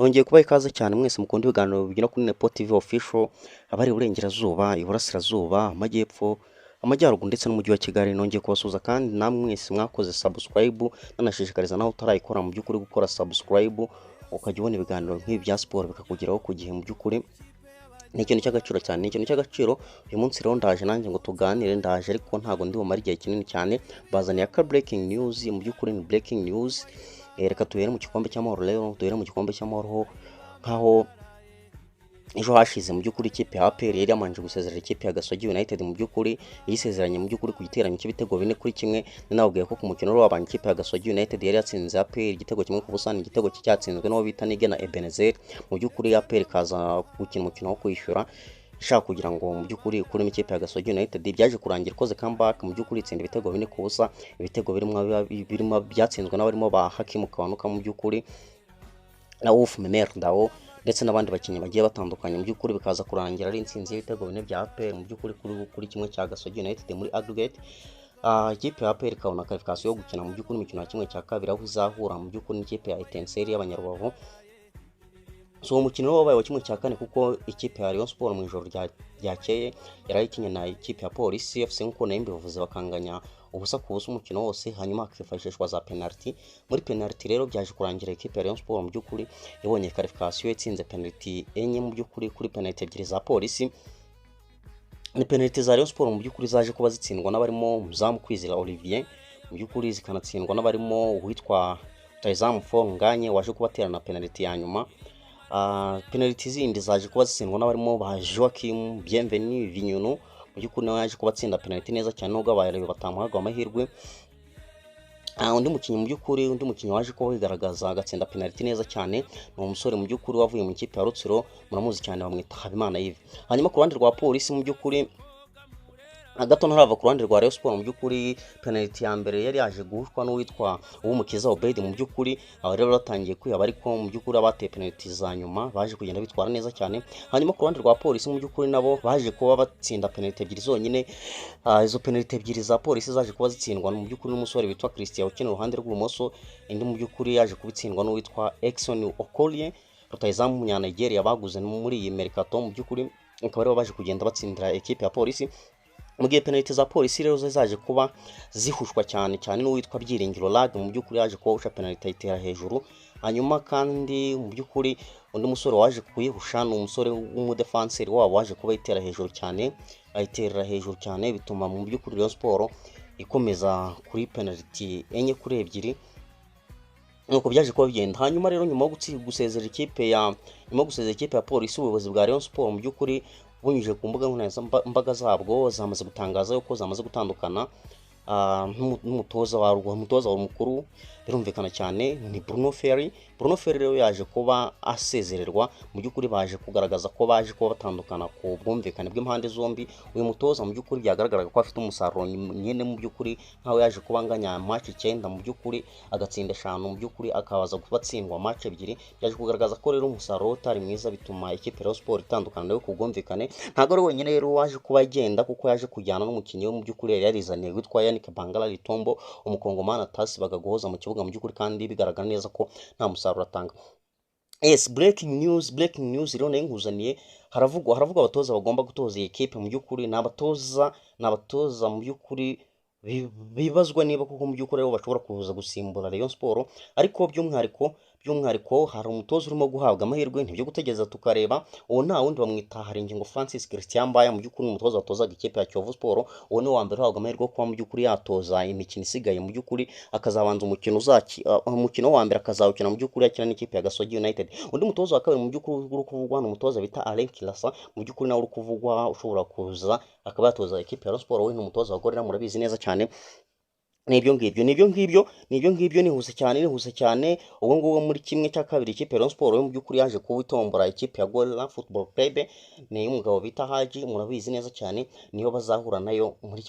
Nongeye kubaha ikaze cyane mwese mukunda ibiganiro bigira kuri Nepo TV official, abari iburengerazuba, iburasirazuba, amajyepfo, amajyaruguru ndetse n'umujyi wa Kigali. Nongeye kubasuhuza kandi namwe mwese mwakoze subscribe, nanashishikariza nawe utarayikora mu by'ukuri gukora subscribe, ukajya ubona ibiganiro nk'ibi bya siporo bikakugeraho ku gihe. Mu by'ukuri ni ikintu cy'agaciro cyane, ni ikintu cy'agaciro. Uyu munsi rero ndaje nanjye ngo tuganire, ndaje ariko ntago ndi bumare igihe kinini cyane. Bazaniye aka breaking news, mu by'ukuri ni breaking news. Reka tuhere mu gikombe cy'amahoro rero, tuhere mu gikombe cy'amahoro nkaho ejo hashize mu by'ukuri ikipe ya APR yari yamanje gusezerera ikipe ya Gasogi United. Mu by'ukuri yisezeranye mu by'ukuri ku giteranyo cy'ibitego 4-1. Ninababwiye ko ku mukino w'abanye ikipe ya Gasogi United yari yatsinze APR igitego kimwe ku busa, igitego cyatsinzwe n'uwo bita Nigena Ebenezer. Mu by'ukuri APR kaza gukina umukino wo kwishyura ishaka kugira ngo mu by'ukuri ikuremo ikipe ya Gasogi United. Byaje kurangira ikoze comeback, mu by'ukuri itsinda ibitego 4 ku busa, ibitego birimo byatsinzwe n'abarimo ba Hakim Kawanuka mu by'ukuri na Uf Mener Ndao ndetse n'abandi bakinnyi bagiye batandukanye. Mu by'ukuri bikaza kurangira ari intsinzi y'ibitego 4 bya APR mu by'ukuri kuri kimwe cya Gasogi United muri aggregate. Ikipe ya APR ikabona qualification yo gukina mu by'ukuri imikino ya kimwe cya kabiri aho izahura mu by'ukuri n'ikipe ya Etincelle y'Abanyarubavu. So umukino wabaye wa kimwe cya kane kuko ikipe ya Rayon Sport mu ijoro ryakeye yarayikinye na ikipe ya Police FC nkuko nayo mbivuze, bakanganya ubusa ku busa umukino wose, hanyuma hakifashishwa za penalty. Muri penalty rero byaje kurangira ikipe ya Rayon Sport mu by'ukuri ibonye qualification itsinze penalty enye mu by'ukuri kuri penalty ebyiri za Police. Ni penalty za Rayon Sport mu by'ukuri zaje kuba zitsindwa n'abarimo Muzamu Kwizera Olivier, mu by'ukuri zikanatsindwa n'abarimo uwitwa Rutahizamu Nganye waje kubaterana penalty ya nyuma. Penalty zindi zaje kuba zitsindwa n'abarimo ba Joachim Bienvenu Vinyuno, mu by'ukuri nawe yaje kubatsinda penalty neza cyane nubwo abayerewe batamuhaga amahirwe. Undi mukinnyi waje kuba wigaragaza agatsinda penalty neza cyane ni umusore mu by'ukuri wavuye mu ikipe ya Rutsiro, muramuzi cyane bamwita Habimana Yves. Hanyuma ku ruhande rwa Polisi mu by'ukuri gato ntarava ku ruhande rwa Rayon Sport, mu by'ukuri penalty ya mbere yari yaje guhushwa n'uwitwa Uwumukiza Obed. Mu by'ukuri aba rero batangiye kwiyaba, ariko mu by'ukuri abateye penalty za nyuma baje kugenda bitwara neza cyane. Hanyuma ku ruhande rwa Polisi mu by'ukuri nabo baje kuba batsinda penalty ebyiri zonyine. Izo penalty ebyiri za Polisi zaje kuba zitsindwa mu by'ukuri n'umusore witwa Christian ukina uruhande rw'ibumoso, indi mu by'ukuri yaje kubitsindwa n'uwitwa Exxon Okolie, rutahizamu Munyanigeria baguze muri iyi Mercato. Mu by'ukuri akaba rero baje kugenda batsindira ekipe ya Polisi. Mu gihe penalty za Polisi rero zaje kuba zihushwa cyane n'uwitwa Byiringiro Lag, mu by'ukuri yaje kuba usha penalty ayitera hejuru. Hanyuma kandi mu by'ukuri undi musore waje kuyihusha ni umusore w'umudefenseur wabo waje kuba yitera hejuru cyane, ayiterera hejuru cyane, bituma mu by'ukuri Rayon Sport ikomeza kuri penalty enye kuri ebyiri nuko byaje kuba bigenda. Hanyuma rero nyuma yo gusezera ikipe ya Polisi, ubuyobozi bwa Rayon Sport mu by'ukuri bunyuje ku mbuga zabwo zamaze gutangaza yuko zamaze gutandukana n'umutoza wa mukuru. Birumvikana cyane ni Bruno Ferry. Bruno Ferry rero yaje kuba asezererwa, mu by'ukuri baje kugaragaza ko baje kuba batandukana ku bwumvikane bw'impande zombi. Uyu mutoza mu by'ukuri byagaragaraga ko afite umusaruro nyene, mu by'ukuri nkaho yaje kubanganya match 9 mu by'ukuri agatsinda 5, mu by'ukuri akabaza kubatsindwa match 2. Byaje kugaragaza ko rero umusaruro utari mwiza, bituma ikipe ya Sport itandukana nayo ku bwumvikane. Ntago ari wenyine rero waje kuba agenda, kuko yaje kujyana n'umukinnyi we mu by'ukuri yari yarizaniye witwa Yannick Bangala Litombo, umukongomani atasi bagagoza mu kibuga mu by'ukuri kandi bigaragara neza ko nta musaruro atanga. Yes, breaking news rero nayo nkuzaniye. Haravugwa abatoza bagomba gutoza iyi equipe. Mu by'ukuri n'abatoza mu by'ukuri bibazwa niba kuko mu by'ukuri rero bashobora kuza gusimbura Rayon Sport, ariko by'umwihariko hari umutoza urimo guhabwa amahirwe. Ntibyo gutegereza tukareba, uwo nta wundi bamwita Haringingo Francis Christian Mbaya, mu by'ukuri umutoza watozaga ikipe ya Kiyovu Sport. Uwo ni wa mbere uhabwa amahirwe kuba mu by'ukuri yatoza imikino isigaye. Mu by'ukuri akazabanza umukino wa mbere akazawukina mu by'ukuri akina n'ikipe ya Gasogi United. Undi mutoza wa kabiri mu by'ukuri uri kuvugwa ni umutoza bita Alain Kirasa, mu by'ukuri nawe uri kuvugwa ushobora kuza akaba yatoza ikipe ya Sport. We ni umutoza wa Gorilla, murabizi neza cyane. Nibyo ngibyo nihuse cyane. Ubwo ngubu muri kimwe cya kabiri ikipe ya Sport mu by'ukuri yaje kubitombora ikipe ya Gorilla Football Club, ni umugabo bita Haji, murabizi neza cyane, niyo bazahura nayo muri